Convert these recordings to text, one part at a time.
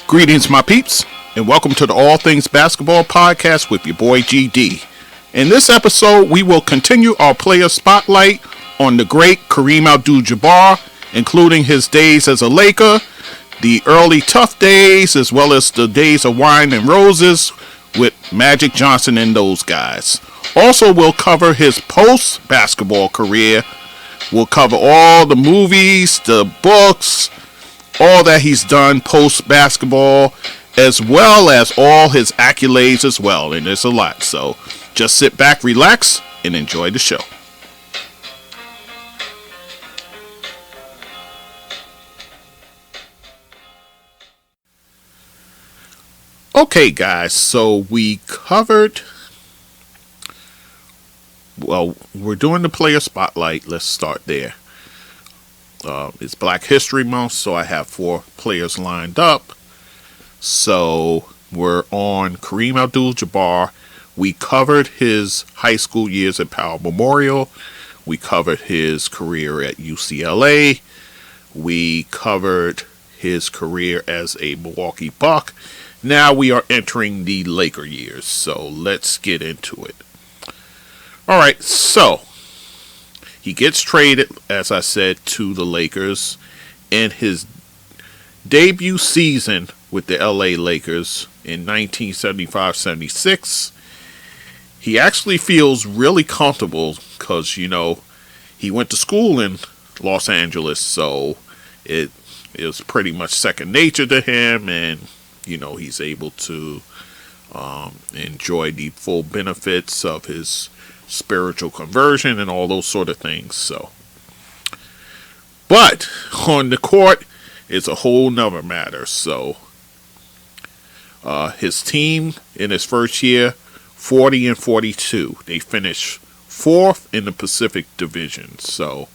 Greetings, my peeps, and welcome to the All Things Basketball Podcast with your boy GD. In this episode, we will continue our player spotlight on the great Kareem Abdul-Jabbar, including his days as a Laker, the early tough days, as well as the days of wine and roses with Magic Johnson and those guys. Also, we'll cover his post-basketball career. We'll cover all the movies, the books, all that he's done post-basketball, as well as all his accolades as well. And there's a lot. So just sit back, relax, and enjoy the show. Okay, guys. So we covered... Well, we're doing the player spotlight. Let's start there. It's Black History Month, so I have 4 players lined up. So we're on Kareem Abdul-Jabbar. We covered his high school years at Powell Memorial. We covered his career at UCLA. We covered his career as a Milwaukee Buck. Now we are entering the Laker years, so let's get into it. All right, so he gets traded, as I said, to the Lakers. In his debut season with the LA Lakers in 1975-76, he actually feels really comfortable because, you know, he went to school in Los Angeles, so it was pretty much second nature to him, and, you know, he's able to enjoy the full benefits of his spiritual conversion and all those sort of things. So, but on the court is a whole nother matter. So his team in his first year, 40-42, they finished 4th in the Pacific Division. So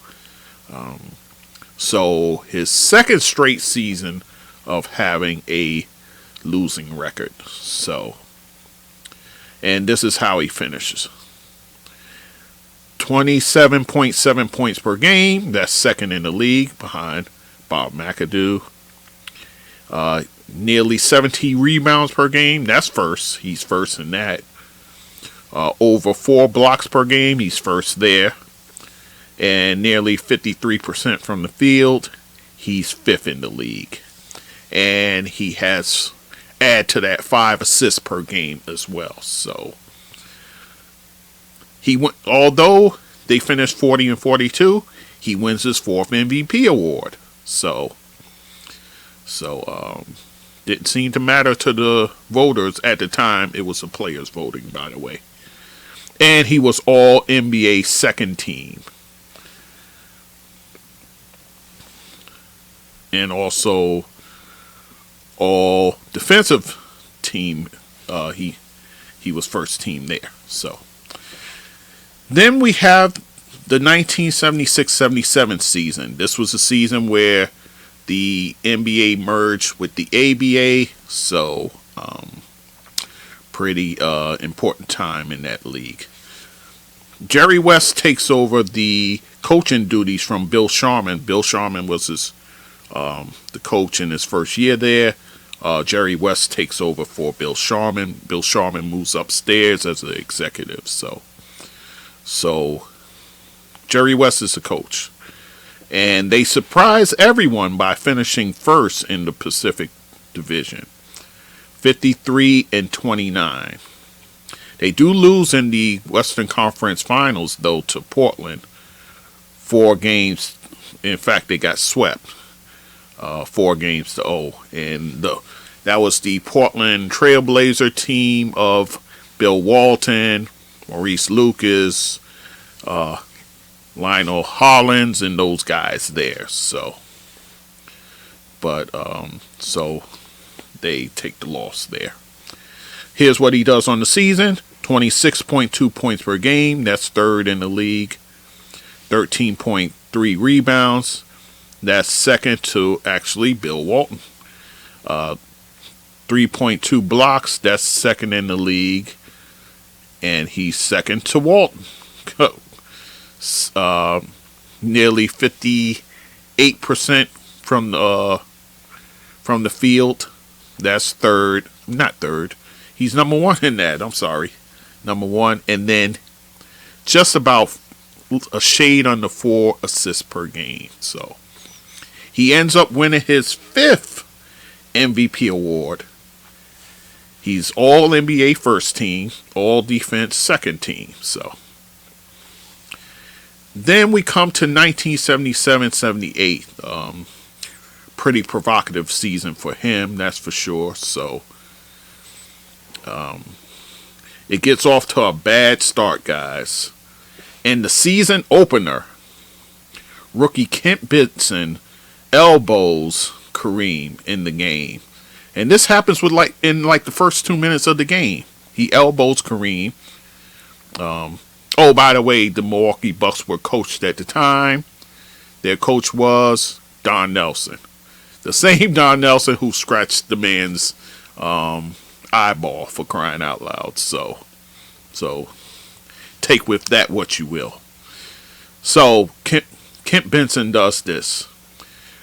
so his second straight season of having a losing record. So, and this is how he finishes: 27.7 points per game. That's second in the league behind Bob McAdoo. Nearly 17 rebounds per game. That's first. He's first in that. Over 4 blocks per game. He's first there. And nearly 53% from the field. He's 5th in the league. And he has, add to that, 5 assists per game as well. So he went, although they finished 40-42, he wins his 4th MVP award. So didn't seem to matter to the voters at the time. It was the players voting, by the way. And he was all NBA second team. And also all defensive team. He was first team there. So then we have the 1976-77 season. This was a season where the NBA merged with the ABA, so pretty important time in that league. Jerry West takes over the coaching duties from Bill Sharman. Bill Sharman was the coach in his first year there. Jerry West takes over for Bill Sharman. Bill Sharman moves upstairs as an executive, So Jerry West is the coach. And they surprise everyone by finishing first in the Pacific Division, 53-29. They do lose in the Western Conference Finals, though, to Portland. 4 games. In fact, they got swept 4-0. And that was the Portland Trailblazer team of Bill Walton, Maurice Lucas, Lionel Hollins, and those guys there. So they take the loss there. Here's what he does on the season: 26.2 points per game. That's 3rd in the league. 13.3 rebounds. That's second to actually Bill Walton. 3.2 blocks. That's second in the league. And he's second to Walton. Nearly 58% from the field. That's third. Not third. He's number one in that. I'm sorry. Number one. And then just about a shade under 4 assists per game. So he ends up winning his 5th MVP award. He's all NBA first team, all defense second team. So then we come to 1977-78. Pretty provocative season for him, that's for sure. So it gets off to a bad start, guys. In the season opener, rookie Kent Benson elbows Kareem in the game. And this happens with in the first 2 minutes of the game. He elbows Kareem. By the way, the Milwaukee Bucks were coached at the time. Their coach was Don Nelson. The same Don Nelson who scratched the man's eyeball, for crying out loud. So take with that what you will. So Kent Benson does this.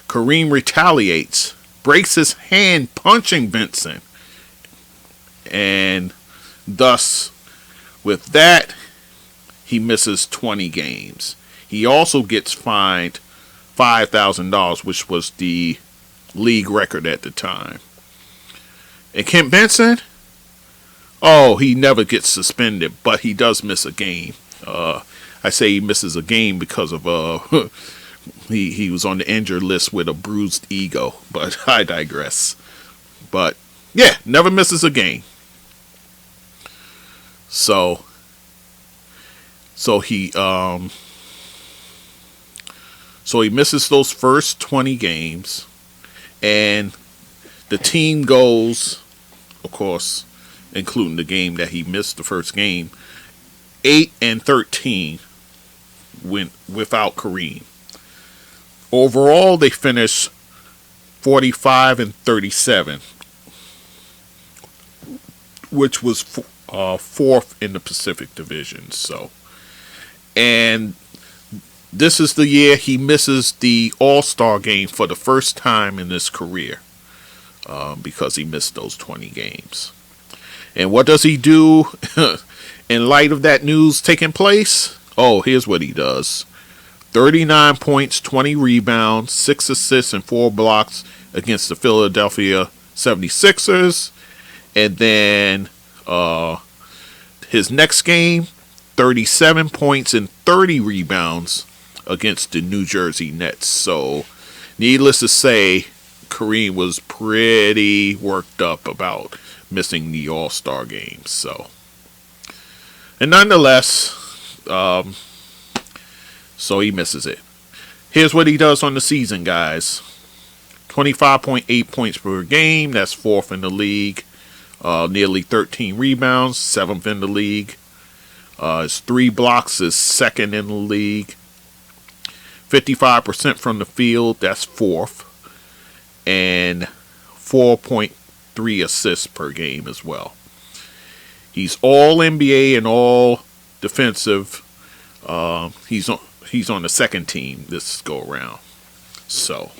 Kareem retaliates, breaks his hand punching Benson. And thus, with that, he misses 20 games. He also gets fined $5,000, which was the league record at the time. And Kent Benson, he never gets suspended, but he does miss a game. I say he misses a game because of he was on the injured list with a bruised ego, but I digress. But yeah, never misses a game. So he misses those first 20 games, and the team goes, of course, including the game that he missed, the first game, 8-13 without Kareem. Overall, they finished 45-37, which was fourth in the Pacific Division. So, and this is the year he misses the All-Star game for the first time in his career, because he missed those 20 games. And what does he do in light of that news taking place? Here's what he does. 39 points, 20 rebounds, 6 assists, and 4 blocks against the Philadelphia 76ers. And then his next game, 37 points and 30 rebounds against the New Jersey Nets. So, needless to say, Kareem was pretty worked up about missing the All-Star game. So, and nonetheless, so he misses it. Here's what he does on the season, guys. 25.8 points per game. That's 4th in the league. Nearly 13 rebounds. 7th in the league. His 3 blocks is 2nd in the league. 55% from the field. That's 4th. And 4.3 assists per game as well. He's all NBA and all defensive. He's on the second team this go around. So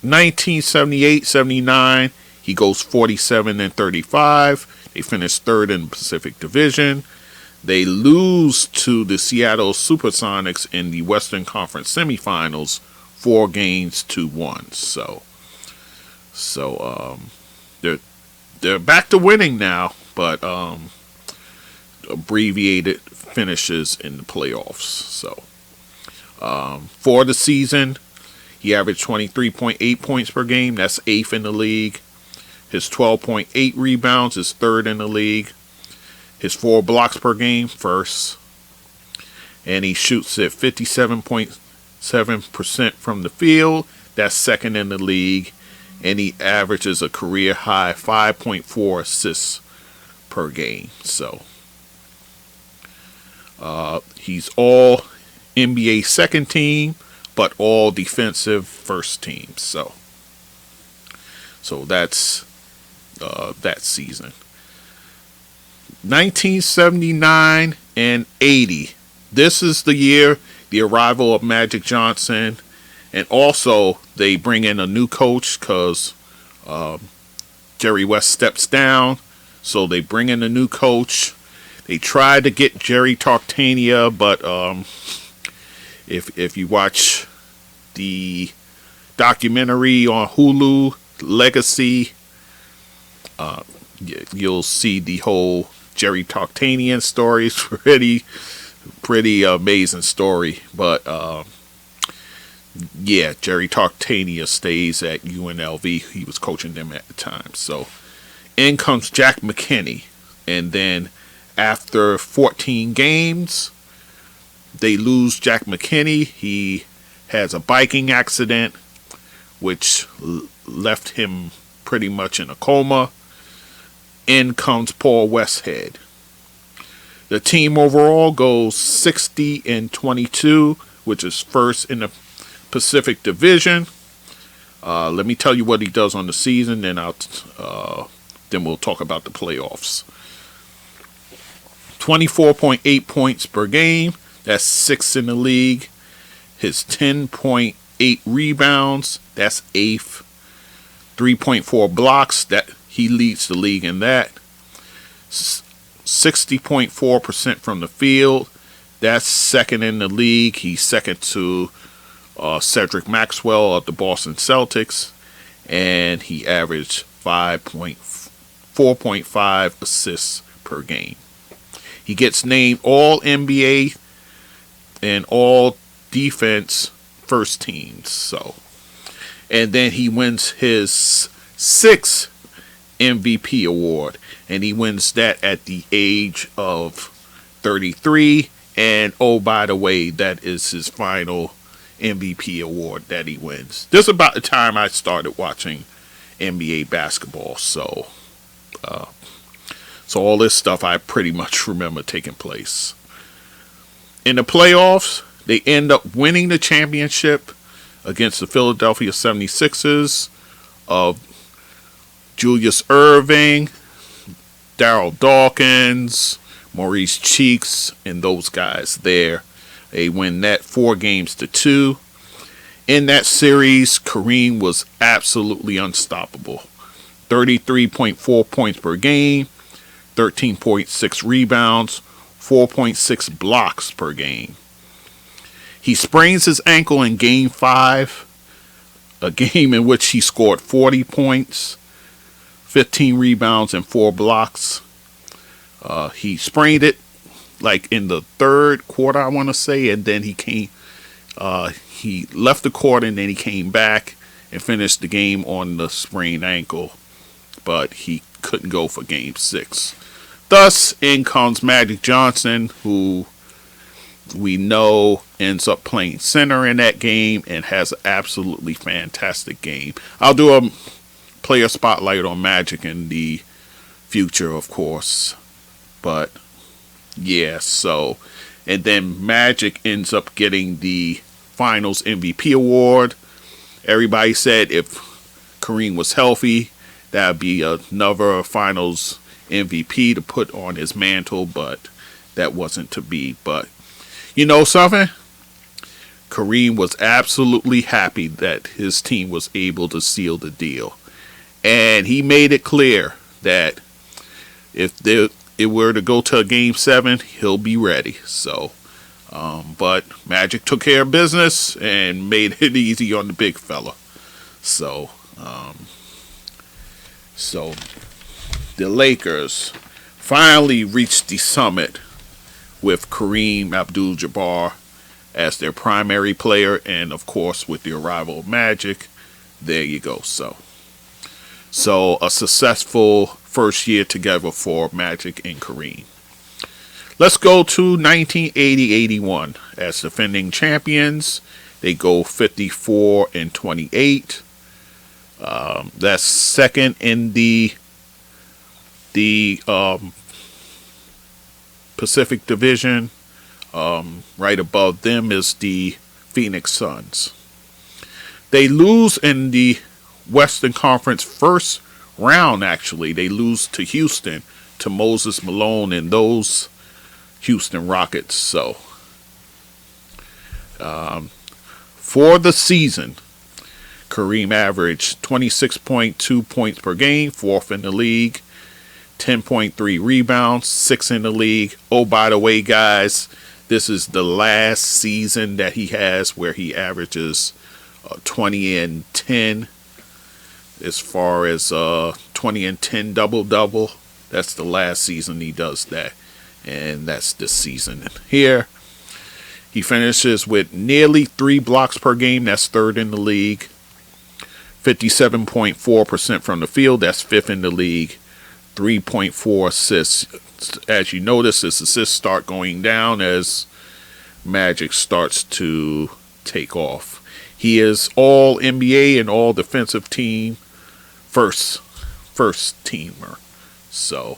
1978-79, he goes 47-35. They finish 3rd in the Pacific Division. They lose to the Seattle Supersonics in the Western Conference semifinals, 4-1. So they're back to winning now, but abbreviated finishes in the playoffs. So for the season, he averaged 23.8 points per game. That's 8th in the league. His 12.8 rebounds is 3rd in the league. His 4 blocks per game, 1st. And he shoots at 57.7% from the field. That's 2nd in the league. And he averages a career high 5.4 assists per game. So he's all NBA second team, but all defensive first team. So that's that season. 1979 and 80. This is the year, the arrival of Magic Johnson And also, they bring in a new coach because Jerry West steps down. So they bring in a new coach. They tried to get Jerry Tartaglia, but if you watch the documentary on Hulu, Legacy, you'll see the whole Jerry Tartaglia story. It's pretty amazing story. But yeah, Jerry Tartaglia stays at UNLV. He was coaching them at the time. So in comes Jack McKinney. And then after 14 games, they lose Jack McKinney. He has a biking accident, which left him pretty much in a coma. In comes Paul Westhead. The team overall goes 60-22, which is first in the Pacific Division. Let me tell you what he does on the season, then we'll talk about the playoffs. 24.8 points per game. That's 6th in the league. His 10.8 rebounds. That's 8th. 3.4 blocks. That he leads the league in that. 60.4% from the field. That's 2nd in the league. He's 2nd to Cedric Maxwell of the Boston Celtics, and he averaged 4.5 assists per game. He gets named All NBA and All Defense first teams. So, and then he wins his 6th MVP award, and he wins that at the age of 33. And oh, by the way, that is his final MVP award that he wins. This is about the time I started watching NBA basketball, so all this stuff I pretty much remember taking place. In the playoffs, they end up winning the championship against the Philadelphia 76ers of Julius Erving, Darryl Dawkins, Maurice Cheeks, and those guys there. They win that 4-2. In that series, Kareem was absolutely unstoppable. 33.4 points per game, 13.6 rebounds, 4.6 blocks per game. He sprains his ankle in Game 5, a game in which he scored 40 points, 15 rebounds, and 4 blocks. He sprained it like in the 3rd quarter, I want to say, and then he left the court and then he came back and finished the game on the sprained ankle, but he couldn't go for Game 6. Thus, in comes Magic Johnson, who we know ends up playing center in that game and has an absolutely fantastic game. I'll do a player spotlight on Magic in the future, of course, but yeah, so, and then Magic ends up getting the Finals MVP award. Everybody said if Kareem was healthy, that would be another Finals MVP to put on his mantle, but that wasn't to be. But you know something? Kareem was absolutely happy that his team was able to seal the deal. And he made it clear that if it were to go to a Game 7, he'll be ready. So, but Magic took care of business and made it easy on the big fella. So the Lakers finally reached the summit with Kareem Abdul-Jabbar as their primary player, and of course with the arrival of Magic, there you go. So a successful first year together for Magic and Kareem. Let's go to 1980-81 as defending champions. They go 54-28. That's 2nd in the Pacific Division. Right above them is the Phoenix Suns. They lose in the Western Conference first round, actually. They lose to Houston, to Moses Malone and those Houston Rockets. So, For the season, Kareem averaged 26.2 points per game, 4th in the league, 10.3 rebounds, 6th in the league. Oh, by the way, guys, this is the last season that he has where he averages 20 and 10 as far as 20 and 10 double-double. That's the last season he does that, and that's this season here. He finishes with nearly 3 blocks per game. That's 3rd in the league. 57.4% from the field. That's 5th in the league. 3.4 assists. As you notice, his assists start going down as Magic starts to take off. He is all NBA and all defensive team first teamer. So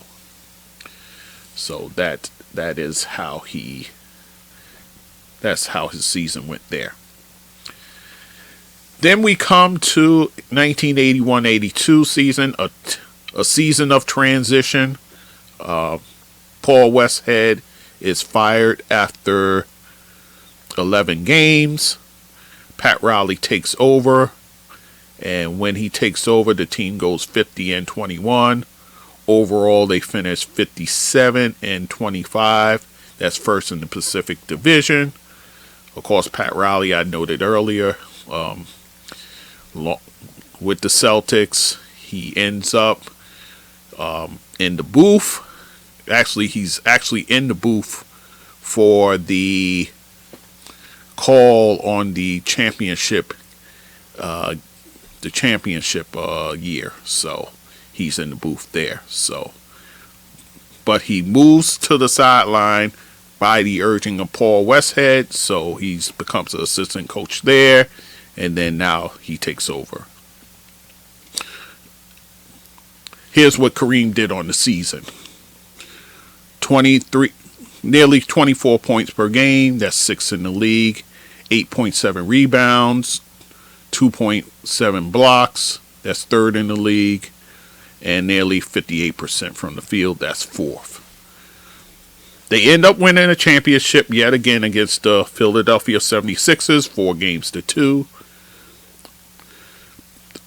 that is how that's how his season went there. Then we come to 1981-82 season, a season of transition. Paul Westhead is fired after 11 games. Pat Riley takes over, and when he takes over, the team goes 50-21. Overall, they finish 57-25. That's first in the Pacific Division. Of course, Pat Riley, I noted earlier, with the Celtics, he ends up in the booth. Actually, he's actually in the booth for the call on the championship year. So he's in the booth there. So, but he moves to the sideline by the urging of Paul Westhead, so he becomes an assistant coach there, and then now he takes over. Here's what Kareem did on the season. Nearly 24 points per game, that's 6th in the league. 8.7 rebounds, 2.7 blocks, that's 3rd in the league. And nearly 58% from the field, that's 4th. They end up winning a championship yet again against the Philadelphia 76ers, 4-2.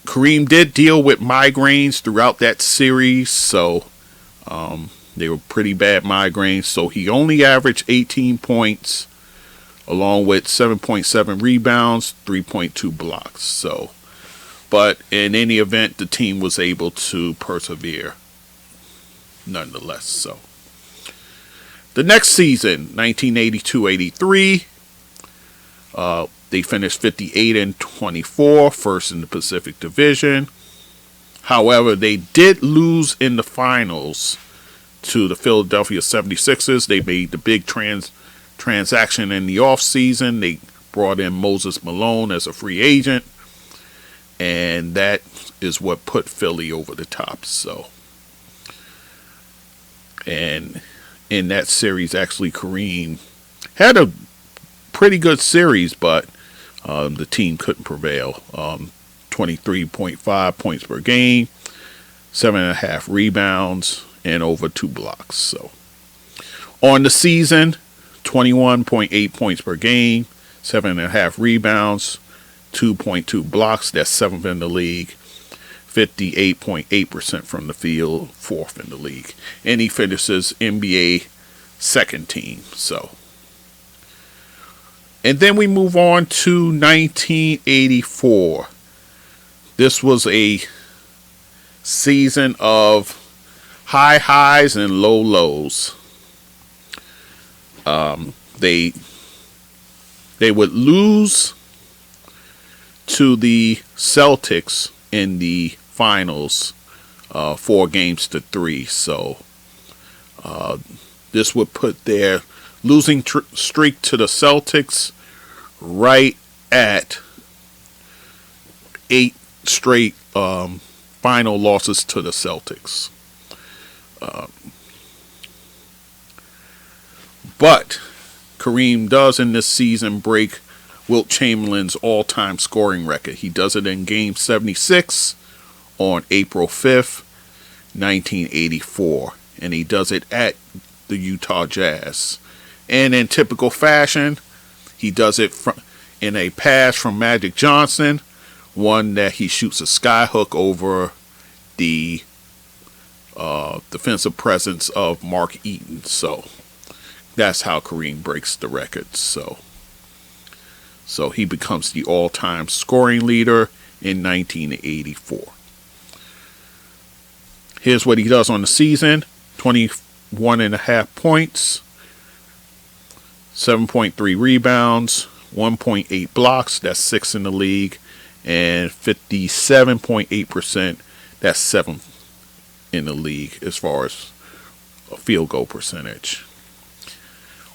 Kareem did deal with migraines throughout that series, so they were pretty bad migraines. So he only averaged 18 points, along with 7.7 rebounds, 3.2 blocks. So, but in any event, the team was able to persevere nonetheless. So, the next season, 1982-83, they finished 58-24, first in the Pacific Division. However, they did lose in the finals to the Philadelphia 76ers. They made the big transaction in the offseason. They brought in Moses Malone as a free agent, and that is what put Philly over the top. So, and in that series, actually, Kareem had a pretty good series, but the team couldn't prevail. 23.5 points per game, 7.5 rebounds, and over 2 blocks. So, on the season, 21.8 points per game, 7.5 rebounds, 2.2 blocks. That's 7th in the league. 58.8% from the field, 4th in the league. And he finishes NBA second team. So, and then we move on to 1984. This was a season of high highs and low lows. They would lose to the Celtics in the finals, 4-3. So this would put their losing streak to the Celtics right at 8 straight final losses to the Celtics. But Kareem does in this season break Wilt Chamberlain's all-time scoring record. He does it in Game 76 on April 5th, 1984. And he does it at the Utah Jazz. And in typical fashion, he does it in a pass from Magic Johnson, one that he shoots a skyhook over the defensive presence of Mark Eaton. So that's how Kareem breaks the record. So he becomes the all-time scoring leader in 1984. Here's what he does on the season: 21.5 points, 7.3 rebounds, 1.8 blocks, that's 6th in the league, and 57.8%, that's 7th in the league as far as a field goal percentage.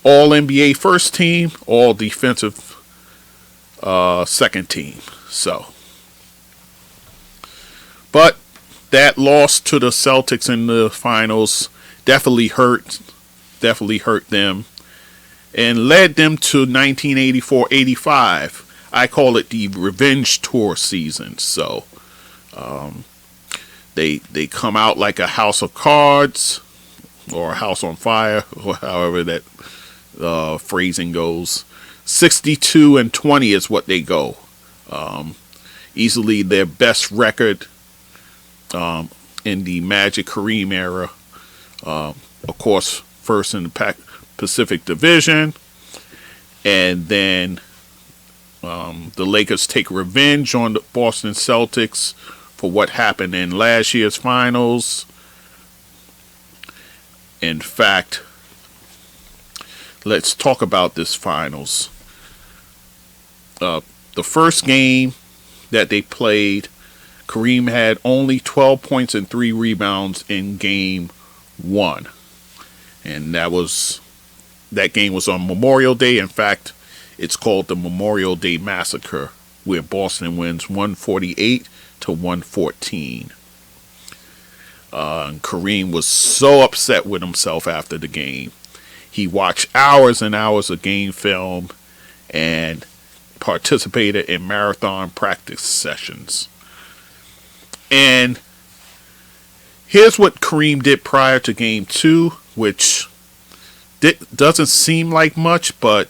All NBA first team, all defensive second team. But that loss to the Celtics in the finals definitely hurt them and led them to 1984-85. I call it the revenge tour season. So they come out like a house of cards or a house on fire, or however that phrasing goes. 62-20 is what they go. Easily their best record in the Magic Kareem era. Of course, first in the Pacific Division, and then the Lakers take revenge on the Boston Celtics for what happened in last year's finals. In fact, let's talk about this finals. The first game that they played, Kareem had only 12 points and 3 rebounds in game 1. And that game was on Memorial Day. In fact, it's called the Memorial Day Massacre, where Boston wins 148-114. And Kareem was so upset with himself after the game. He watched hours and hours of game film and participated in marathon practice sessions. And here's what Kareem did prior to game 2, which doesn't seem like much, but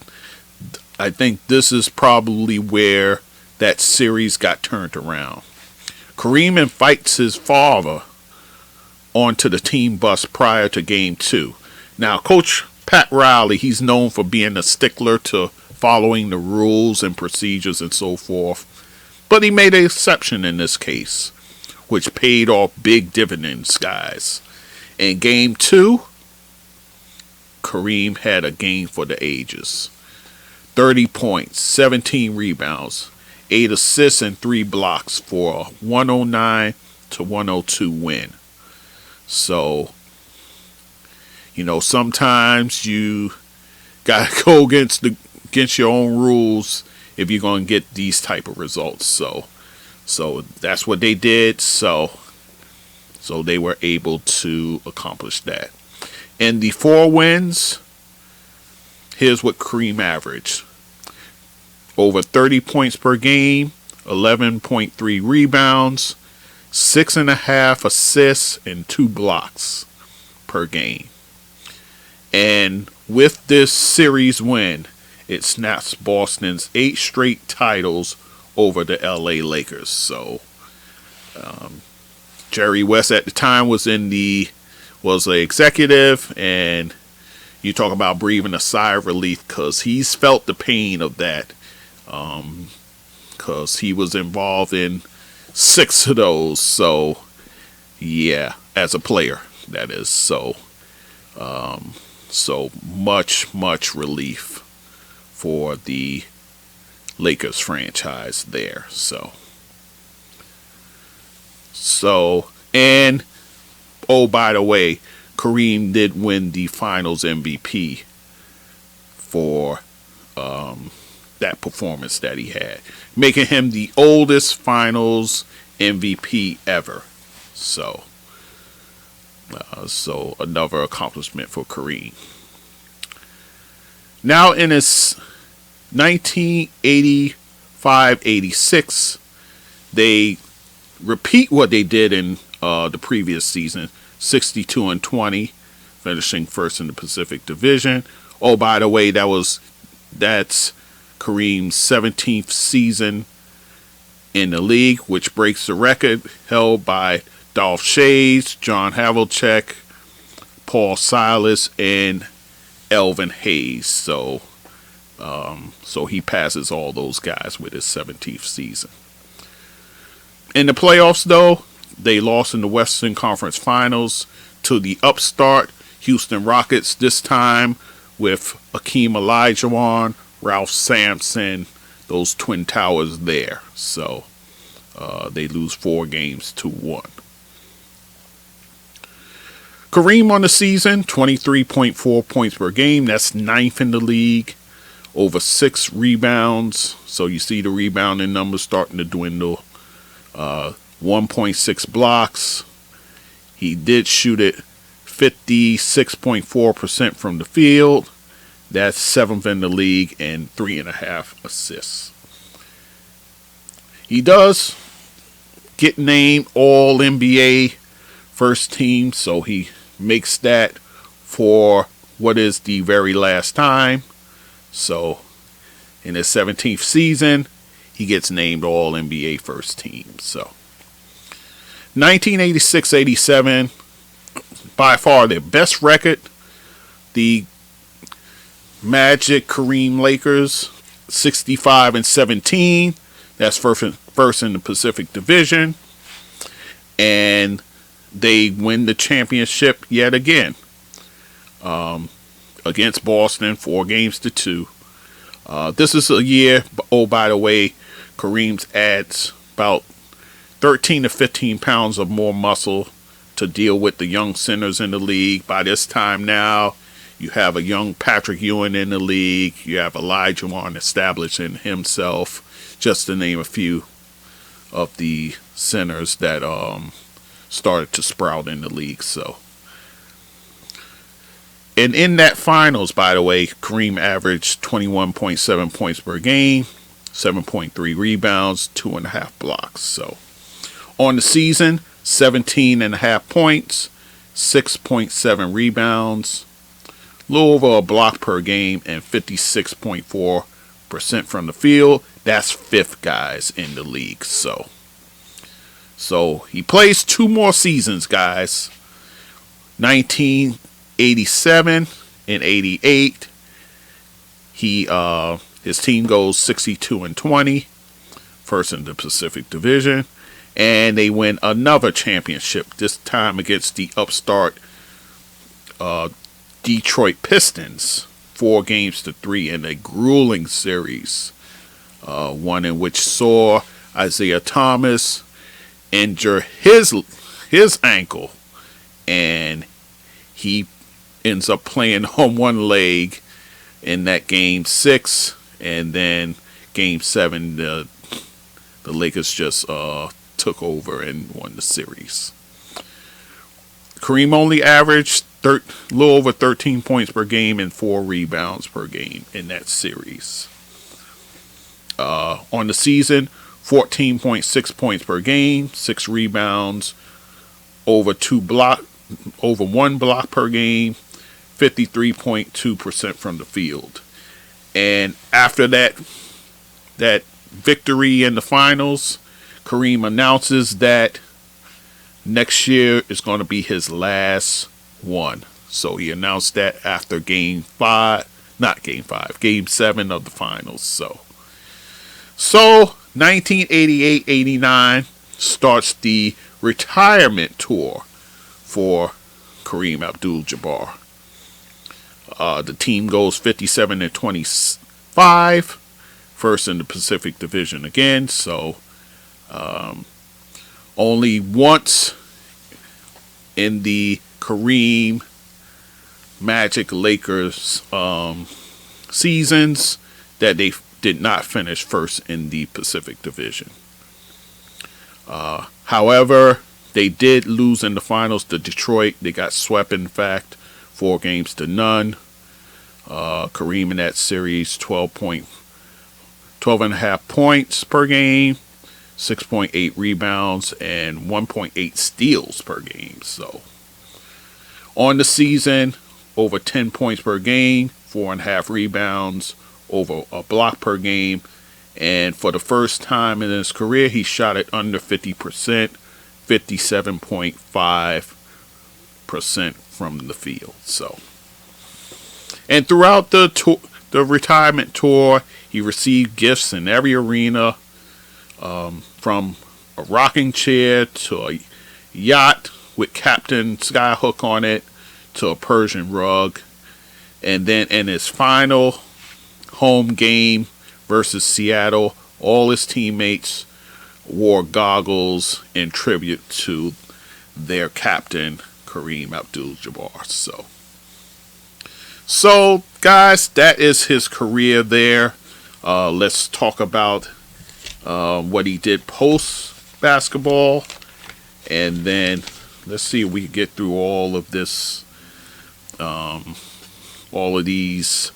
I think this is probably where that series got turned around. Kareem invites his father onto the team bus prior to game 2. Now, Coach Pat Riley, he's known for being a stickler to following the rules and procedures and so forth, but he made an exception in this case, which paid off big dividends, guys. In game 2, Kareem had a game for the ages. 30 points, 17 rebounds, 8 assists, and 3 blocks for a 109-102 win. So, sometimes you gotta go against your own rules if you're gonna get these type of results. So that's what they did. So they were able to accomplish that. In the 4 wins, here's what Kareem averaged: over 30 points per game, 11.3 rebounds, 6.5 assists, and 2 blocks per game. And with this series win, it snaps Boston's 8 straight titles over the LA Lakers. So Jerry West at the time was an executive, and you talk about breathing a sigh of relief, because he's felt the pain of that, because he was involved in 6 of those. So yeah, as a player, that is. So much relief for the Lakers franchise there. And oh, by the way, Kareem did win the Finals MVP for that performance that he had, making him the oldest Finals MVP ever. So another accomplishment for Kareem. Now in his 1985-86, they repeat what they did in the previous season, 62-20, finishing first in the Pacific Division. Oh, by the way, that's Kareem's 17th season in the league, which breaks the record held by Dolph Schayes, John Havlicek, Paul Silas, and Elvin Hayes. So he passes all those guys with his 17th season. In the playoffs, though, they lost in the Western Conference Finals to the upstart Houston Rockets, this time with Akeem Olajuwon, Ralph Sampson, those Twin Towers there. So they lose 4-1. Kareem on the season, 23.4 points per game. That's 9th in the league. Over 6 rebounds. So you see the rebounding numbers starting to dwindle. 1.6 blocks. He did shoot it 56.4% from the field. That's 7th in the league, and 3.5 assists. He does get named All NBA first team, so he makes that for what is the very last time. So in his 17th season, he gets named All NBA first team. So 1986-87, by far their best record. The Magic Kareem Lakers, 65-17. That's first in the Pacific Division. And they win the championship yet again. Against Boston, 4-2. This is a year, oh, by the way, Kareem adds about 13 to 15 pounds of more muscle to deal with the young centers in the league. By this time now, you have a young Patrick Ewing in the league. You have Olajuwon establishing himself, just to name a few of the centers that started to sprout in the league. So, and in that finals, by the way, Kareem averaged 21.7 points per game, 7.3 rebounds, 2.5 blocks. So, on the season, 17.5 points, 6.7 rebounds, a little over a block per game, and 56.4% from the field. That's 5th, guys, in the league. So he plays 2 more seasons, guys. 1987 and 88. His team goes 62-20, first in the Pacific Division, and they win another championship. This time against the upstart Detroit Pistons, 4-3 in a grueling series. One in which saw Isaiah Thomas injure his ankle, and he ends up playing on one leg in that game 6, and then game 7 the Lakers just took over and won the series. Kareem only averaged a little over 13 points per game and 4 rebounds per game in that series. On the season, 14.6 points per game, 6 rebounds, over 1 block per game, 53.2% from the field. And after that victory in the finals, Kareem announces that next year is going to be his last one. So he announced that after game 7 of the finals. So 1988-89 starts the retirement tour for Kareem Abdul-Jabbar. The team goes 57-25, first in the Pacific Division again. So only once in the Kareem Magic Lakers seasons that they did not finish first in the Pacific Division. However, they did lose in the finals to Detroit. They got swept, in fact, 4-0. Kareem in that series, 12.5 points per game, 6.8 rebounds, and 1.8 steals per game. So on the season, over 10 points per game, 4.5 rebounds, over a block per game. And for the first time in his career, he shot it under 50%, 57.5% from the field. So, and throughout the retirement tour, he received gifts in every arena, from a rocking chair to a yacht with Captain Skyhook on it to a Persian rug. And then in his final home game versus Seattle, all his teammates wore goggles in tribute to their captain, Kareem Abdul-Jabbar. So guys, that is his career there. Let's talk about what he did post basketball, and then let's see if we can get through all of this, all of these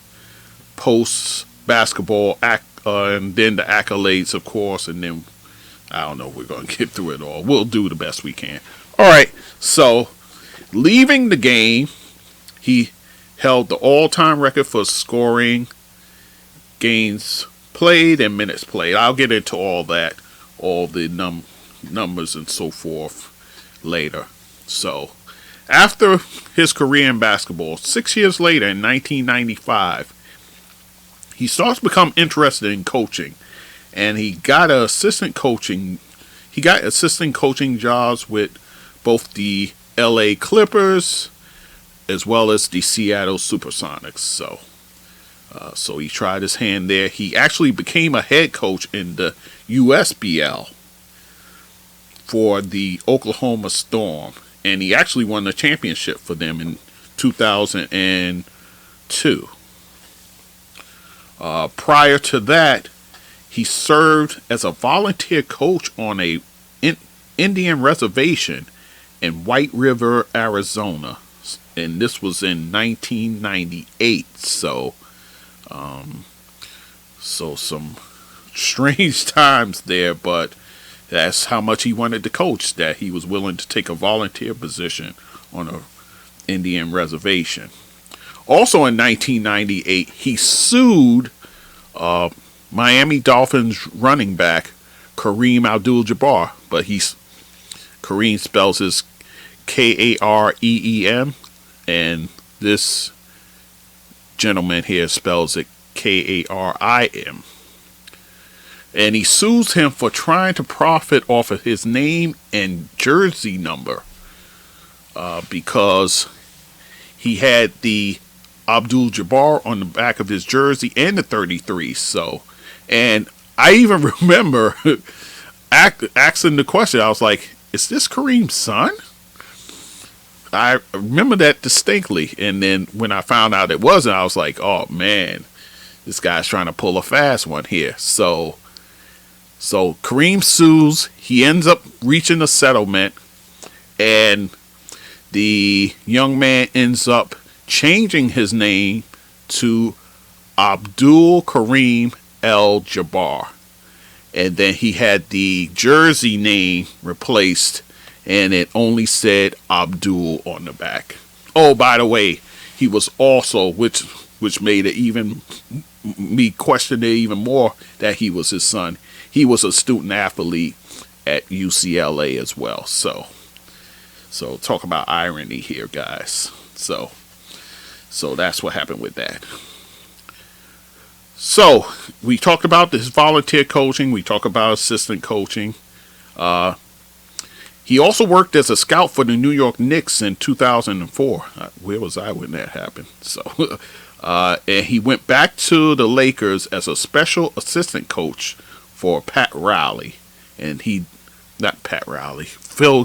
post basketball and then the accolades, of course, and then I don't know if we're going to get through it all. We'll do the best we can. All right, so leaving the game, he held the all-time record for scoring, games played, and minutes played. I'll get into all that, all the numbers and so forth later. So, after his career in basketball, 6 years later in 1995, he starts to become interested in coaching, and he got assistant coaching jobs with both the LA Clippers as well as the Seattle Supersonics. So he tried his hand there. He actually became a head coach in the USBL for the Oklahoma Storm, and he actually won the championship for them in 2002. Prior to that, he served as a volunteer coach on a Indian reservation in White River, Arizona, and this was in 1998. So some strange times there, but that's how much he wanted to coach, that he was willing to take a volunteer position on a Indian reservation. Also in 1998, he sued Miami Dolphins running back Kareem Abdul-Jabbar, but Kareem spells his Kareem, and this gentleman here spells it Karim. And he sues him for trying to profit off of his name and jersey number, because he had the Abdul-Jabbar on the back of his jersey and the 33. So, and I even remember asking the question. I was like, is this Kareem's son? I remember that distinctly. And then when I found out it wasn't, I was like, oh man, this guy's trying to pull a fast one here. So Kareem sues. He ends up reaching a settlement, and the young man ends up changing his name to Abdul Kareem Al-Jabbar. And then he had the jersey name replaced, and it only said Abdul on the back. Oh, by the way, he was also, which made it even, me question it even more, that he was his son. He was a student athlete at UCLA as well. So talk about irony here, guys. So that's what happened with that. So we talked about this volunteer coaching. We talked about assistant coaching. He also worked as a scout for the New York Knicks in 2004. Where was I when that happened? So, and he went back to the Lakers as a special assistant coach for Phil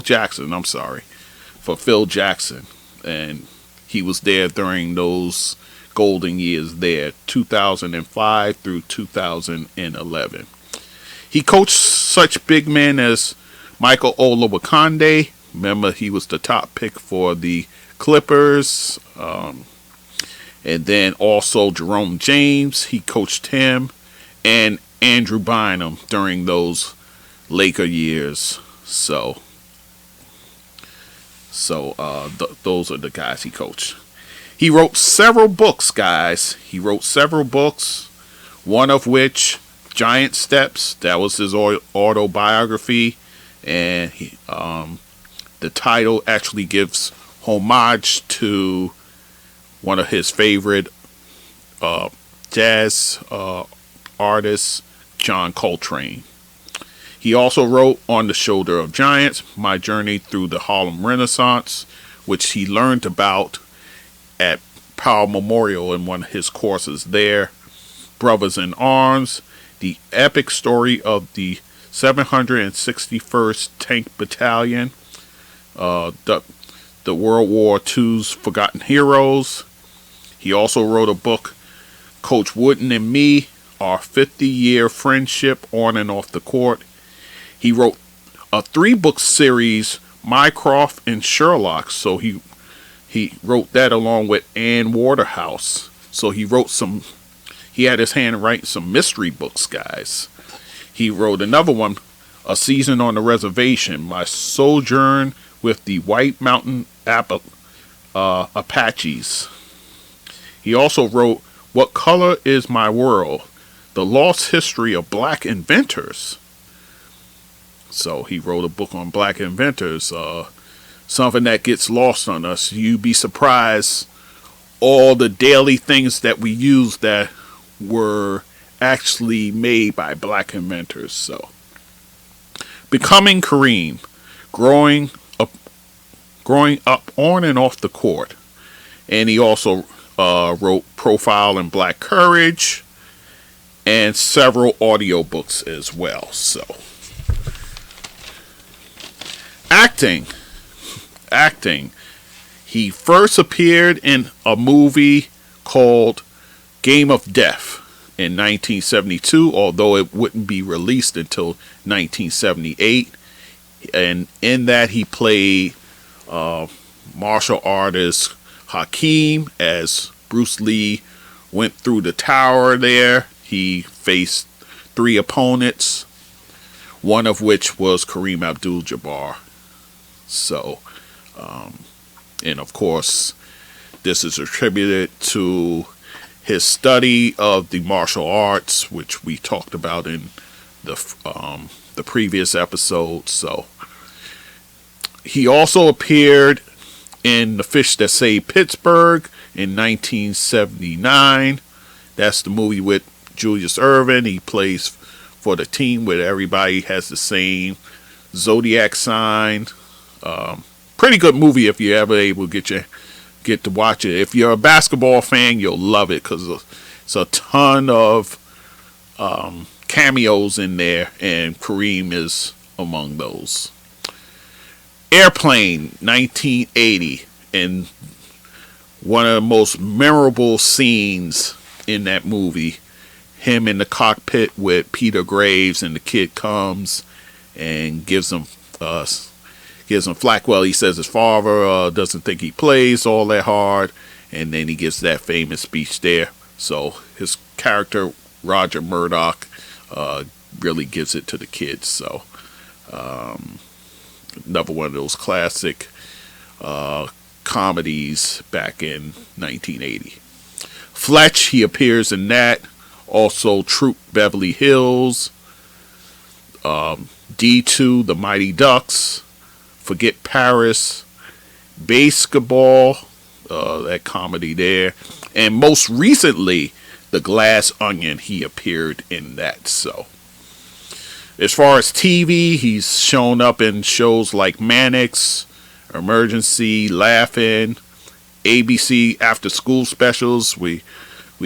Jackson. I'm sorry, for Phil Jackson, and he was there during those golden years there, 2005 through 2011. He coached such big men as Michael Olowokandi. Remember, he was the top pick for the Clippers. And then also Jerome James. He coached him. And Andrew Bynum during those Laker years. So those are the guys he coached. He wrote several books, guys. He wrote several books. one of which, Giant Steps, that was his autobiography, and the title actually gives homage to one of his favorite jazz artists, John Coltrane. He also wrote On the Shoulder of Giants, My Journey Through the Harlem Renaissance, which he learned about at Powell Memorial in one of his courses there. Brothers in Arms, the epic story of the 761st Tank Battalion, the World War II's Forgotten Heroes. He also wrote a book, Coach Wooden and Me, Our 50-Year Friendship on and Off the Court. He wrote a 3-book series, Mycroft and Sherlock, so he wrote that along with Ann Waterhouse. So he had his hand writing some mystery books, guys. He wrote another one, A Season on the Reservation, My Sojourn with the White Mountain Apaches. He also wrote What Color Is My World? The Lost History of Black Inventors. So he wrote a book on black inventors, something that gets lost on us. You'd be surprised all the daily things that we use that were actually made by black inventors. So, Becoming Kareem, growing up on and off the court. And he also wrote Profile in Black Courage and several audiobooks as well. So, acting. He first appeared in a movie called Game of Death in 1972, although it wouldn't be released until 1978. And in that he played martial artist Hakeem as Bruce Lee went through the tower there. He faced 3 opponents, one of which was Kareem Abdul-Jabbar. So, and of course, this is attributed to his study of the martial arts, which we talked about in the previous episode. So, he also appeared in The Fish That Saved Pittsburgh in 1979. That's the movie with Julius Erving. He plays for the team where everybody has the same zodiac sign. Pretty good movie if you're ever able to get to watch it. If you're a basketball fan, you'll love it because it's a ton of cameos in there, and Kareem is among those. Airplane, 1980, and one of the most memorable scenes in that movie, him in the cockpit with Peter Graves, and the kid comes and gives him flack. Well, he says his father doesn't think he plays all that hard, and then he gives that famous speech there. So his character, Roger Murdoch, really gives it to the kids. So another one of those classic comedies back in 1980. Fletch, he appears in that. Also Troop Beverly Hills, D2, The Mighty Ducks, Forget Paris, Basketball, that comedy there, and most recently, The Glass Onion. He appeared in that. So, as far as TV, he's shown up in shows like Mannix, Emergency, Laugh-In, ABC After School Specials. We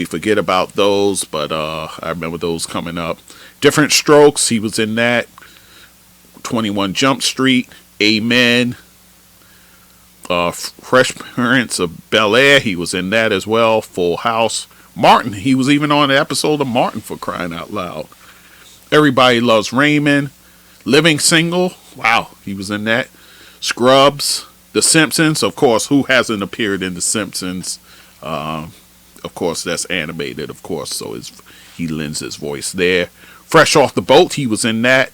forget about those, but I remember those coming up. Different Strokes, he was in that. 21 Jump Street, Amen. Fresh Prince of Bel-Air, he was in that as well. Full House. Martin, he was even on an episode of Martin, for crying out loud. Everybody Loves Raymond. Living Single, wow, he was in that. Scrubs. The Simpsons, of course, who hasn't appeared in The Simpsons? Of course, that's animated, of course, so he lends his voice there. Fresh Off the Boat, he was in that.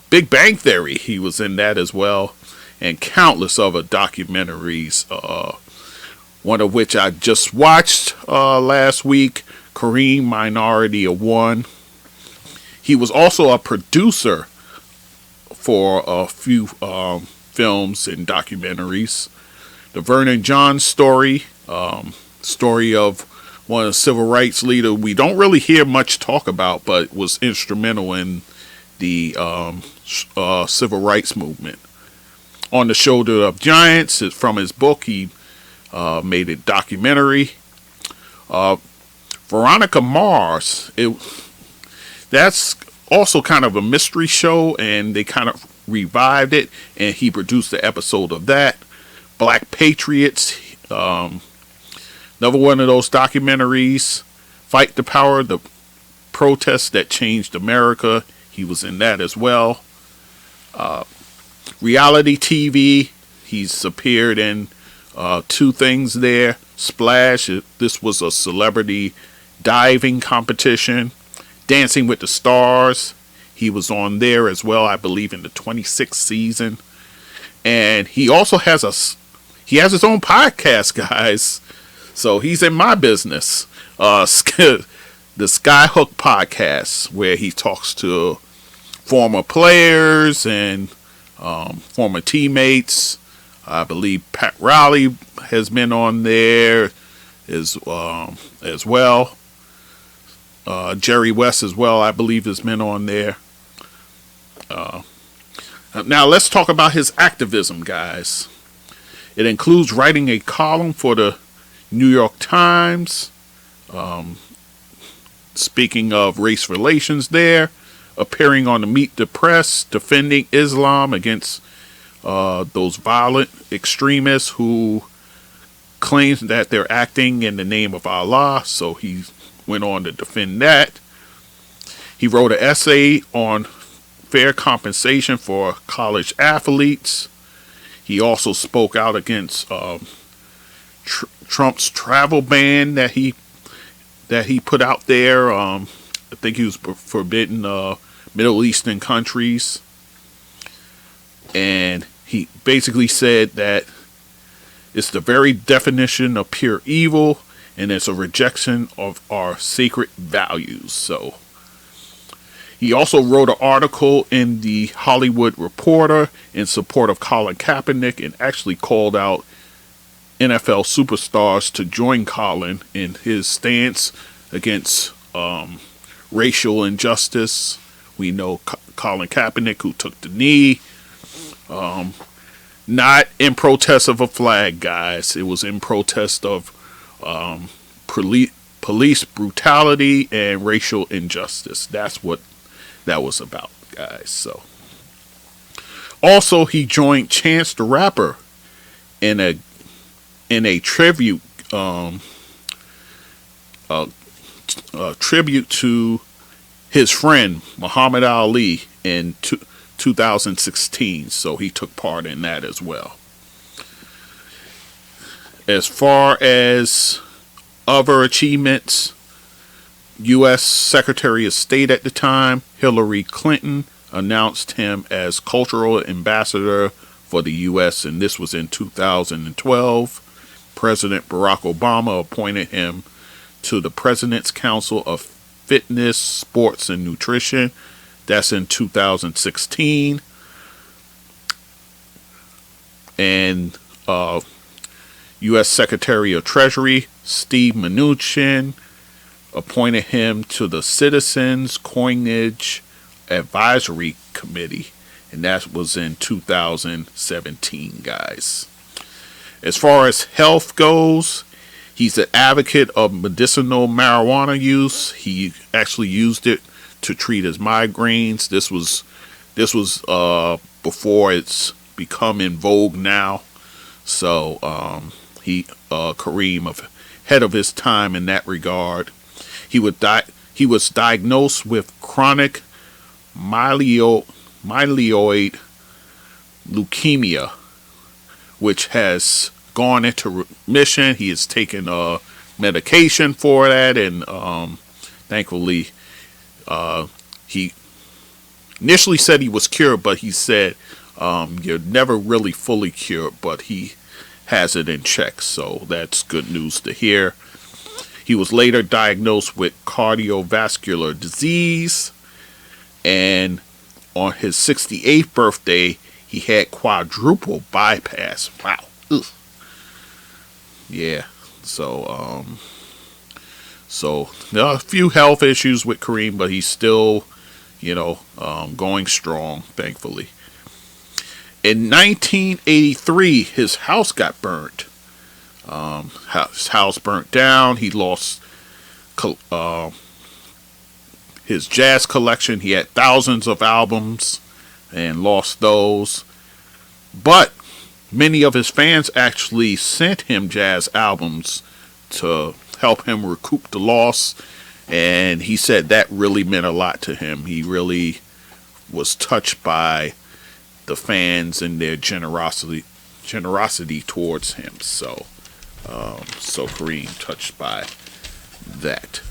Big Bang Theory, he was in that as well. And countless other documentaries, one of which I just watched last week, Kareem, Minority of One. He was also a producer for a few films and documentaries. The Vernon John story, story of one of the civil rights leaders we don't really hear much talk about, but was instrumental in the civil rights movement. On the Shoulder of Giants, from his book, he made a documentary. Veronica Mars, that's also kind of a mystery show, and they kind of revived it, and he produced the episode of that. Black Patriots, another one of those documentaries. Fight the Power, the protest that changed America, he was in that as well. Reality TV, he's appeared in two things there. Splash, this was a celebrity diving competition. Dancing with the Stars, he was on there as well, I believe in the 26th season. And he also has his own podcast, guys. So he's in my business. The Skyhook Podcast, where he talks to former players and former teammates. I believe Pat Riley has been on there as well. Jerry West as well, I believe, has been on there. Now let's talk about his activism, guys. It includes writing a column for the New York Times. Speaking of race relations there, appearing on the Meet the Press, defending Islam against those violent extremists who claims that they're acting in the name of Allah. So he went on to defend that. He wrote an essay on fair compensation for college athletes. He also spoke out against Trump's travel ban that he put out there. I think he was forbidding Middle Eastern countries. And he basically said that it's the very definition of pure evil, and it's a rejection of our sacred values. So he also wrote an article in the Hollywood Reporter in support of Colin Kaepernick, and actually called out NFL superstars to join Colin in his stance against racial injustice. We know Colin Kaepernick, who took the knee, not in protest of a flag, guys. It was in protest of police brutality and racial injustice. That's what that was about, guys. So also, he joined Chance the Rapper in a tribute tribute to his friend Muhammad Ali in 2016. So he took part in that as well. As far as other achievements, U.S. Secretary of State at the time, Hillary Clinton, announced him as cultural ambassador for the U.S., and this was in 2012. President Barack Obama appointed him to the President's Council of Fitness, Sports, and Nutrition. That's in 2016. And U.S. Secretary of Treasury Steve Mnuchin appointed him to the Citizens Coinage Advisory Committee, and that was in 2017, guys. As far as health goes, he's an advocate of medicinal marijuana use. He actually used it to treat his migraines. This was before it's become in vogue now. So Kareem, ahead of his time in that regard. He was diagnosed with chronic myeloid leukemia, which has gone into remission. He has taken medication for that, and thankfully, he initially said he was cured, but he said you're never really fully cured, but he has it in check. So that's good news to hear. He was later diagnosed with cardiovascular disease, and on his 68th birthday, he had quadruple bypass. Wow. Ugh. Yeah. So there are a few health issues with Kareem, but he's still, going strong, thankfully. In 1983, his house got burnt. His house burnt down. He lost his jazz collection. He had thousands of albums and lost those. But many of his fans actually sent him jazz albums to help him recoup the loss. And he said that really meant a lot to him. He really was touched by the fans and their generosity towards him. So Kareem touched by that.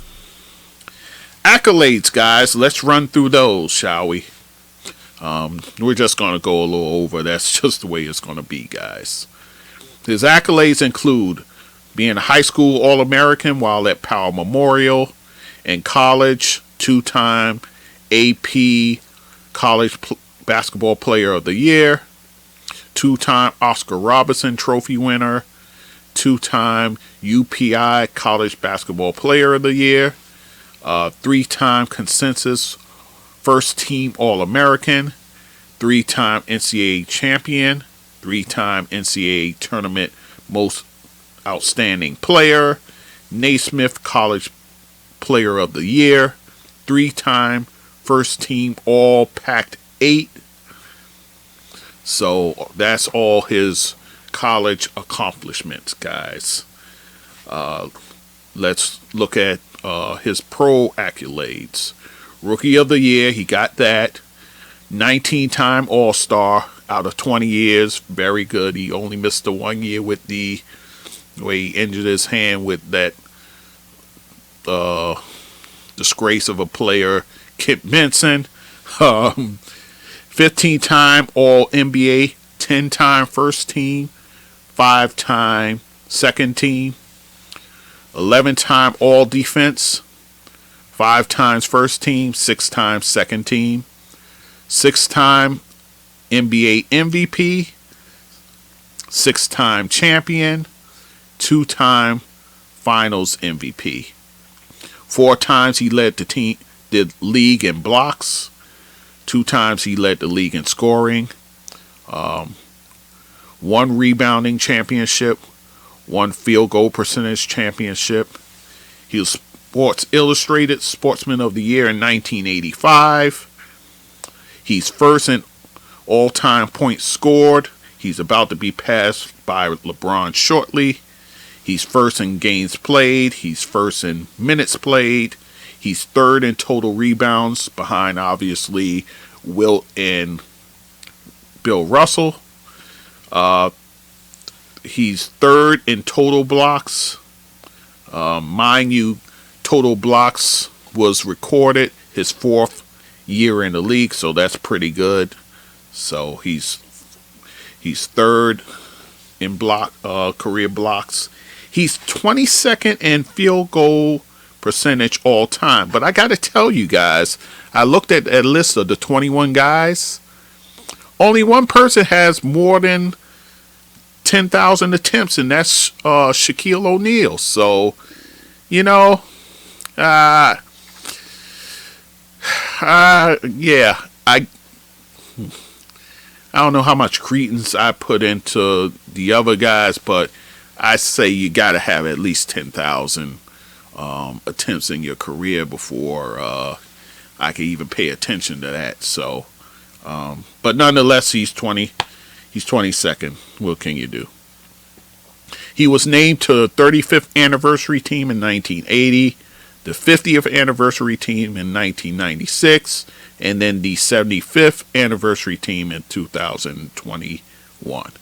Accolades, guys. Let's run through those, shall we? We're just going to go a little over. That's just the way it's going to be, guys. His accolades include being a high school All-American while at Powell Memorial. In college, 2-time AP College Basketball Player of the Year. 2-time Oscar Robertson Trophy winner. 2-time UPI College Basketball Player of the Year. 3-time consensus First Team All-American. 3-time NCAA Champion. 3-time NCAA Tournament Most Outstanding Player. Naismith College Player of the Year. 3-time First Team All-Pac 8. So that's all his college accomplishments, guys. Let's look at his pro accolades. Rookie of the Year, he got that. 19-time All-Star out of 20 years. Very good. He only missed the 1 year with the way he injured his hand with that disgrace of a player, Kent Benson. 15-time All-NBA. 10-time First Team. 5-time Second Team. 11-time All-Defense. 5 times First Team. 6 times Second Team. 6-time NBA MVP. 6-time champion. 2-time Finals MVP. 4 times he led the league in blocks. 2 times he led the league in scoring. 1 rebounding championship. 1 field goal percentage championship. He was Sports Illustrated Sportsman of the Year in 1985. He's first in all-time points scored. He's about to be passed by LeBron shortly. He's first in games played. He's first in minutes played. He's third in total rebounds, behind obviously Wilt and Bill Russell. He's third in total blocks. Mind you, total blocks was recorded his 4th year in the league, so that's pretty good. So he's third in career blocks. He's 22nd in field goal percentage all time. But I got to tell you guys, I looked at that list of the 21 guys. Only one person has more than 10,000 attempts, and that's Shaquille O'Neal. So, yeah, I don't know how much credence I put into the other guys, but I say you got to have at least 10,000 attempts in your career before I can even pay attention to that. So, but nonetheless, he's 22nd. What can you do? He was named to the 35th anniversary team in 1980, the 50th anniversary team in 1996, and then the 75th anniversary team in 2021.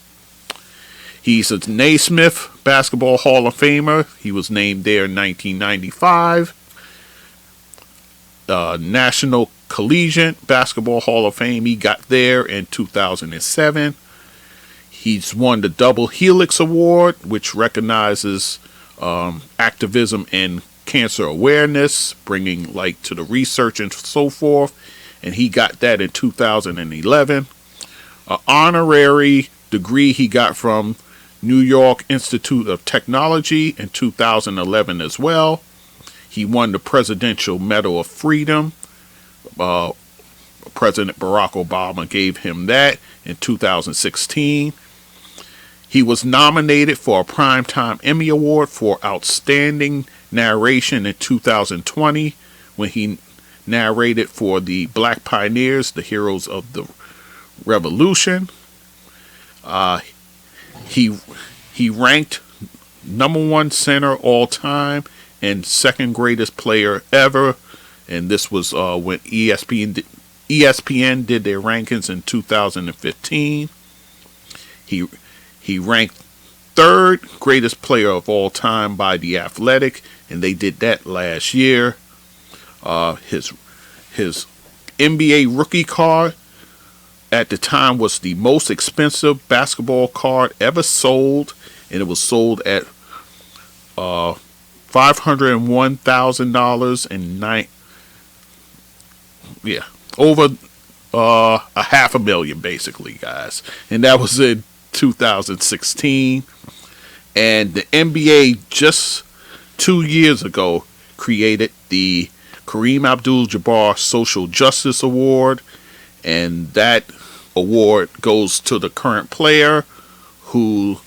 He's a Naismith Basketball Hall of Famer. He was named there in 1995. National Collegiate Basketball Hall of Fame. He got there in 2007. He's won the Double Helix Award, which recognizes activism and cancer awareness, bringing light to the research and so forth. And he got that in 2011. An honorary degree he got from New York Institute of Technology in 2011 as well. He won the Presidential Medal of Freedom. President Barack Obama gave him that in 2016. He was nominated for a Primetime Emmy Award for Outstanding Narration in 2020 when he narrated for the Black Pioneers, the Heroes of the Revolution. He ranked #1 center all time and second greatest player ever, and this was when ESPN did their rankings in 2015. He ranked third greatest player of all time by The Athletic, and they did that last year. His NBA rookie card at the time was the most expensive basketball card ever sold, and it was sold at $501,000 and over a $500,000 basically, guys, and that was in 2016. And the NBA just 2 years ago created the Kareem Abdul-Jabbar Social Justice Award, and that award goes to the current player whose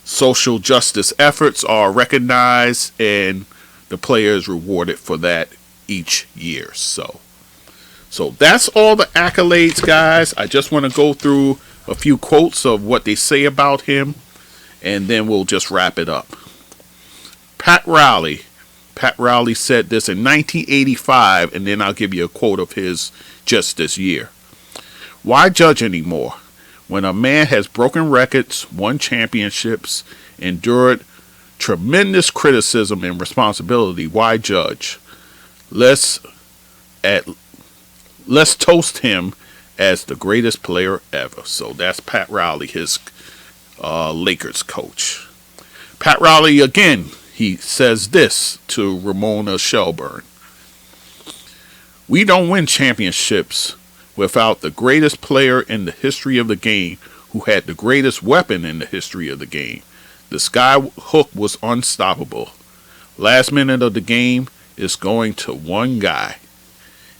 social justice efforts are recognized, and the player is rewarded for that each year. So that's all the accolades, guys. I just want to go through a few quotes of what they say about him, and then we'll just wrap it up. Pat Riley said this in 1985, and then I'll give you a quote of his just this year. Why judge anymore? When a man has broken records, won championships, endured tremendous criticism and responsibility, why judge? Let's toast him as the greatest player ever. So that's Pat Riley, his Lakers coach. Pat Riley, again, he says this to Ramona Shelburne. We don't win championships without the greatest player in the history of the game who had the greatest weapon in the history of the game. The sky hook was unstoppable. Last minute of the game is going to one guy,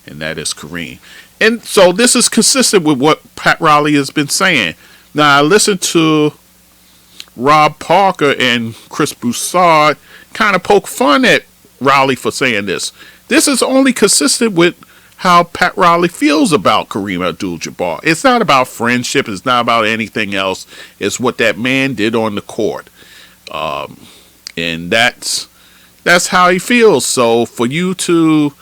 and that is Kareem. And so this is consistent with what Pat Riley has been saying. Now, I listened to Rob Parker and Chris Broussard kind of poke fun at Riley for saying this. This is only consistent with how Pat Riley feels about Kareem Abdul-Jabbar. It's not about friendship. It's not about anything else. It's what that man did on the court. And that's how he feels. So for you to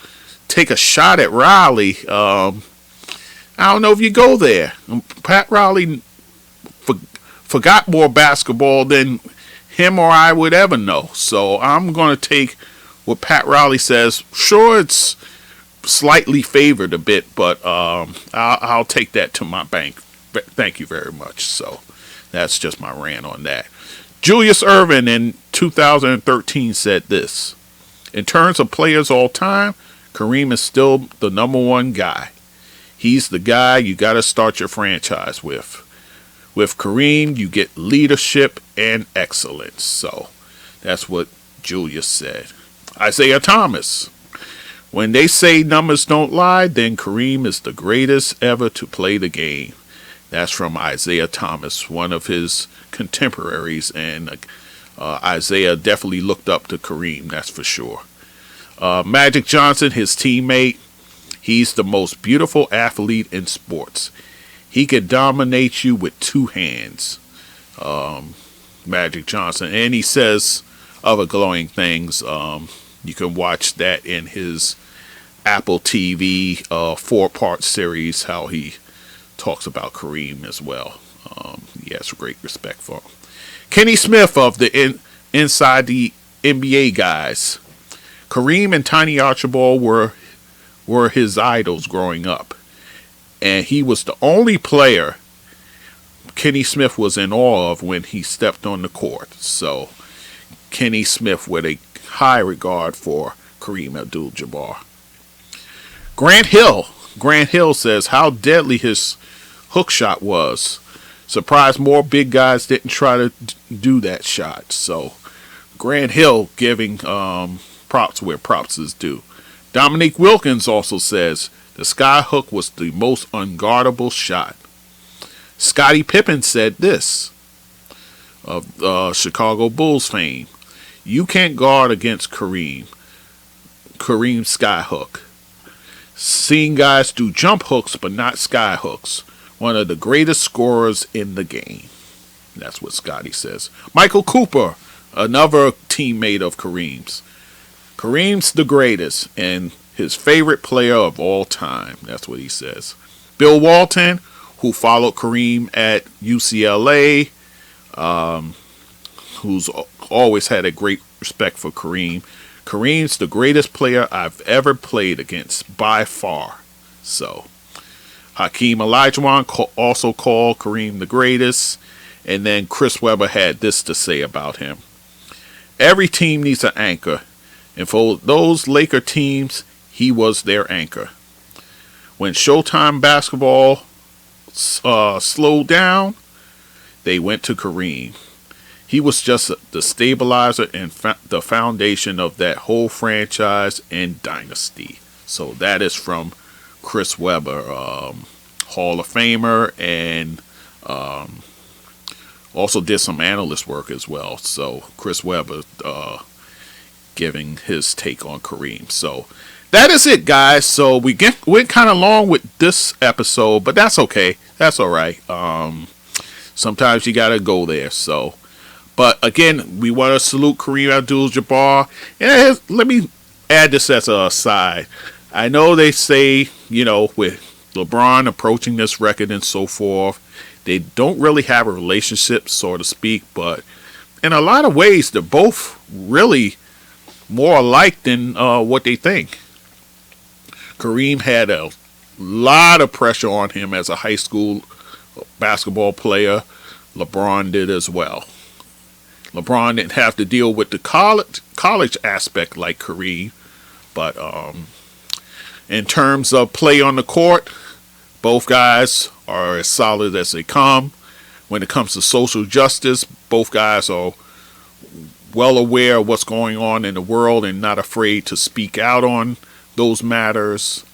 take a shot at Riley, I don't know if you go there. Pat Riley forgot more basketball than him or I would ever know. So I'm going to take what Pat Riley says. Sure, it's slightly favored a bit, but I'll take that to my bank. Thank you very much. So that's just my rant on that. Julius Erving in 2013 said this. In terms of players all time, Kareem is still the #1 guy. He's the guy you got to start your franchise with. With Kareem, you get leadership and excellence. So that's what Julius said. Isaiah Thomas. When they say numbers don't lie, then Kareem is the greatest ever to play the game. That's from Isaiah Thomas, one of his contemporaries, and Isaiah definitely looked up to Kareem, that's for sure. Magic Johnson, his teammate, he's the most beautiful athlete in sports. He could dominate you with two hands. Magic Johnson. And he says other glowing things. You can watch that in his Apple TV 4-part series, how he talks about Kareem as well. He has great respect for him. Kenny Smith of the Inside the NBA guys. Kareem and Tiny Archibald were his idols growing up. And he was the only player Kenny Smith was in awe of when he stepped on the court. So Kenny Smith with a high regard for Kareem Abdul-Jabbar. Grant Hill says how deadly his hook shot was. Surprised more big guys didn't try to do that shot. So Grant Hill giving props where props is due. Dominique Wilkins also says the sky hook was the most unguardable shot. Scottie Pippen said this of Chicago Bulls fame: "You can't guard against Kareem's sky hook. Seen guys do jump hooks, but not sky hooks. One of the greatest scorers in the game." That's what Scottie says. Michael Cooper, another teammate of Kareem's. Kareem's the greatest and his favorite player of all time. That's what he says. Bill Walton, who followed Kareem at UCLA, who's always had a great respect for Kareem. Kareem's the greatest player I've ever played against by far. So Hakeem Olajuwon also called Kareem the greatest. And then Chris Webber had this to say about him: "Every team needs an anchor. And for those Laker teams, he was their anchor. When Showtime basketball slowed down, they went to Kareem. He was just the stabilizer and the foundation of that whole franchise and dynasty." So that is from Chris Webber, Hall of Famer, and also did some analyst work as well. So Chris Webber giving his take on Kareem. So that is it, guys. So we went kind of long with this episode, but that's okay. That's all right. Sometimes you got to go there. So, but again, we want to salute Kareem Abdul-Jabbar. And let me add this as an aside. I know they say, with LeBron approaching this record and so forth, they don't really have a relationship, so to speak, but in a lot of ways, they're both really more alike than what they think. Kareem had a lot of pressure on him as a high school basketball player. LeBron did as well. LeBron didn't have to deal with the college aspect like Kareem, but in terms of play on the court, both guys are as solid as they come. When it comes to social justice, both guys are well aware of what's going on in the world and not afraid to speak out on those matters.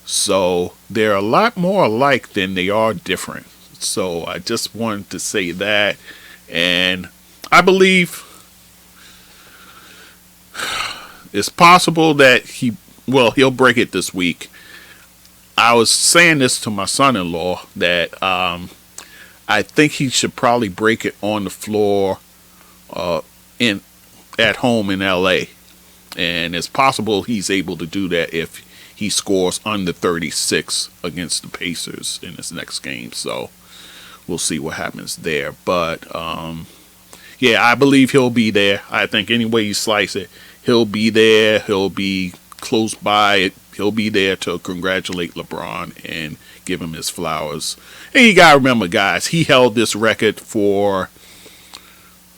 So they're a lot more alike than they are different. So I just wanted to say that. And I believe it's possible that he'll break it this week. I was saying this to my son-in-law that I think he should probably break it on the floor at home in LA. And it's possible he's able to do that if he scores under 36 against the Pacers in his next game. So we'll see what happens there. But yeah, I believe he'll be there. I think any way you slice it, he'll be there. He'll be close by. He'll be there to congratulate LeBron and give him his flowers. And you got to remember, guys, he held this record for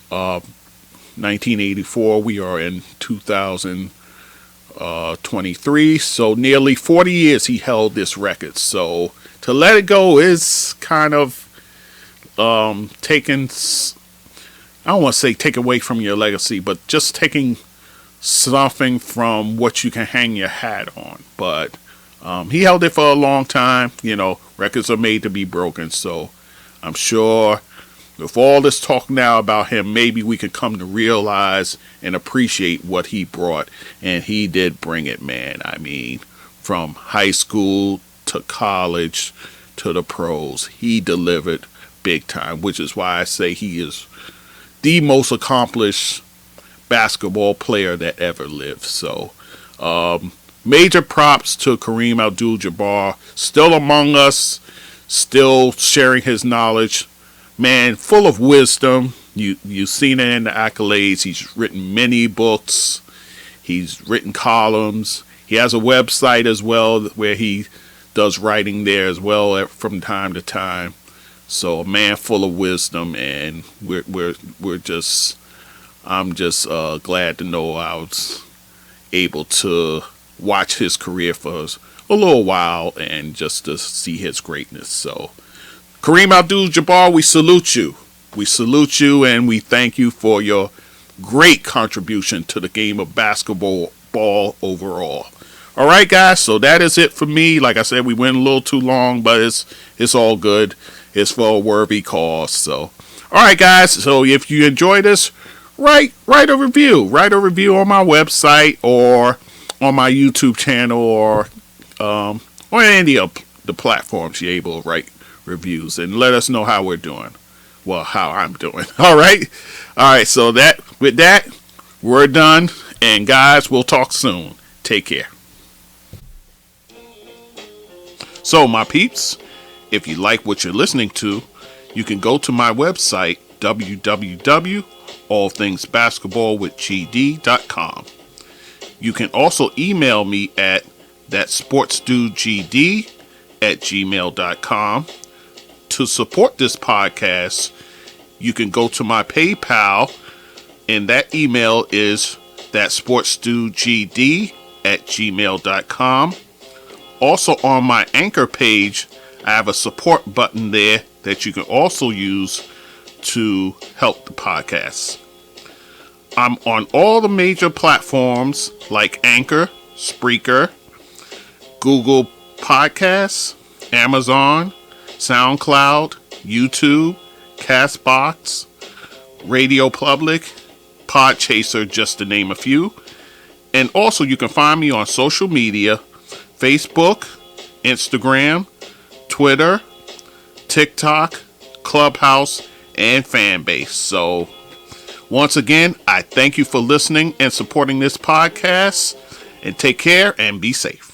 1984. We are in 2023. So nearly 40 years he held this record. So to let it go is kind of taking, I don't want to say take away from your legacy, but just taking something from what you can hang your hat on. But he held it for a long time. Records are made to be broken. So I'm sure with all this talk now about him, maybe we could come to realize and appreciate what he brought. And he did bring it, man. I mean, from high school to college to the pros, he delivered big time, which is why I say he is the most accomplished basketball player that ever lived. So major props to Kareem Abdul-Jabbar, still among us, still sharing his knowledge, man, full of wisdom. You've seen it in the accolades. He's written many books, he's written columns, he has a website as well where he does writing there as well from time to time. So a man full of wisdom, and we're just I'm just glad to know I was able to watch his career for a little while and just to see his greatness. So, Kareem Abdul-Jabbar, we salute you. We salute you and we thank you for your great contribution to the game of basketball overall. All right, guys, so that is it for me. Like I said, we went a little too long, but it's all good. It's for a worthy cause. So, all right, guys, so if you enjoy this, write a review. Write a review on my website or on my YouTube channel or any of the platforms you're able to write reviews and let us know how we're doing. Well, how I'm doing. All right, so with that, we're done. And guys, we'll talk soon. Take care. So, my peeps, if you like what you're listening to, you can go to my website, www.allthingsbasketballwithgd.com. You can also email me at thatsportsdudegd@gmail.com. To support this podcast, you can go to my PayPal, and that email is thatsportsdudegd@gmail.com. Also on my Anchor page, I have a support button there that you can also use to help the podcast. I'm on all the major platforms like Anchor, Spreaker, Google Podcasts, Amazon, SoundCloud, YouTube, Castbox, Radio Public, Podchaser, just to name a few. And also you can find me on social media, Facebook, Instagram, Twitter, TikTok, Clubhouse, and Fanbase. So, once again, I thank you for listening and supporting this podcast. And take care and be safe.